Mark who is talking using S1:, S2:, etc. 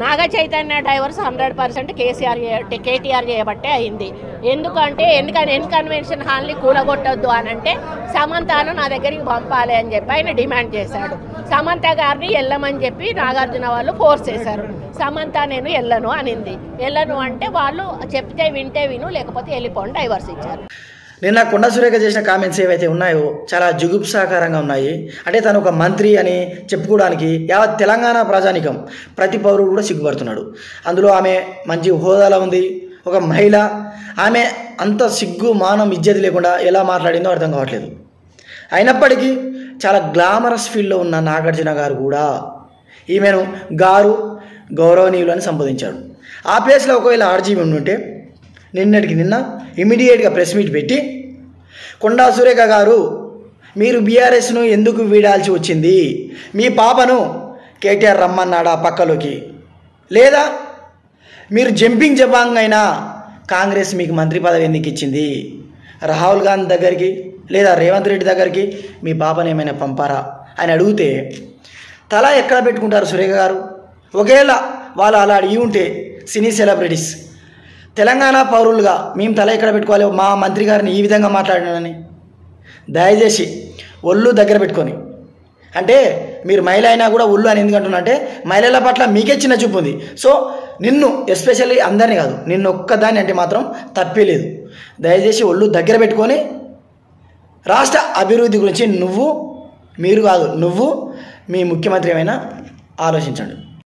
S1: Naga Chaitanya divorce 100% KTR చేయబట్టే అయింది. ఎందుకంటే కన్వెన్షన్ హాల్ని కూలగొట్టొద్దు అని అంటే సమంతను నా దగ్గరికి పంపాలి అని చెప్పి ఆయన డిమాండ్ చేశాడు. సమంత గారిని వెళ్ళమని చెప్పి నాగార్జున వాళ్ళు ఫోర్స్ చేశారు. సమంత నేను వెళ్ళను అనింది. వెళ్ళను అంటే వాళ్ళు చెప్తే వింటే విను, లేకపోతే వెళ్ళిపోండి, డైవర్స్ ఇచ్చారు.
S2: నిన్న కొండా సురేఖ చేసిన కామెంట్స్ ఏవైతే ఉన్నాయో చాలా జుగుప్సాకరంగా ఉన్నాయి. అంటే తను ఒక మంత్రి అని చెప్పుకోవడానికి యావత్ తెలంగాణ ప్రజానికం ప్రతి పౌరుడు కూడా సిగ్గుపడుతున్నాడు. అందులో ఆమె మంచి హోదాలో ఉంది, ఒక మహిళ. ఆమె అంత సిగ్గు మానం ఇజ్జతి లేకుండా ఎలా మాట్లాడిందో అర్థం కావట్లేదు. అయినప్పటికీ చాలా గ్లామరస్ ఫీల్డ్లో ఉన్న నాగార్జున గారు కూడా ఈమెను గౌరవనీయులు అని సంబోధించాడు. ఆ ప్లేస్లో ఒకవేళ ఆర్జీవి ఉండుంటే నిన్నటికి నిన్న ఇమీడియట్గా ప్రెస్ మీట్ పెట్టి కొండా సురేఖ గారు మీరు బీఆర్ఎస్ను ఎందుకు వీడాల్సి వచ్చింది, మీ పాపను కేటీఆర్ రమ్మన్నాడా పక్కలోకి, లేదా మీరు జంపింగ్ జపాంగ్ అయినా కాంగ్రెస్ మీకు మంత్రి పదవి ఎందుకు ఇచ్చింది, రాహుల్ గాంధీ దగ్గరికి లేదా రేవంత్ రెడ్డి దగ్గరికి మీ పాపను ఏమైనా పంపారా అని అడిగితే తల ఎక్కడ పెట్టుకుంటారు సురేఖ గారు? ఒకవేళ వాళ్ళు అలా అడిగి ఉంటే సినీ సెలబ్రిటీస్ తెలంగాణ పౌరులుగా మేము తల ఎక్కడ పెట్టుకోవాలి మా మంత్రి గారిని ఈ విధంగా మాట్లాడినానని? దయచేసి ఒళ్ళు దగ్గర పెట్టుకొని, అంటే మీరు మహిళ అయినా కూడా ఒళ్ళు అని ఎందుకు అంటున్నా అంటే మహిళల పట్ల మీకే చిన్న చూపు ఉంది. సో నిన్ను ఎస్పెషల్లీ అందరినీ కాదు, నిన్ను ఒక్కదాన్ని అంటే మాత్రం తప్పే లేదు. దయచేసి ఒళ్ళు దగ్గర పెట్టుకొని రాష్ట్ర అభివృద్ధి గురించి నువ్వు మీ ముఖ్యమంత్రి ఏమైనా ఆలోచించండి.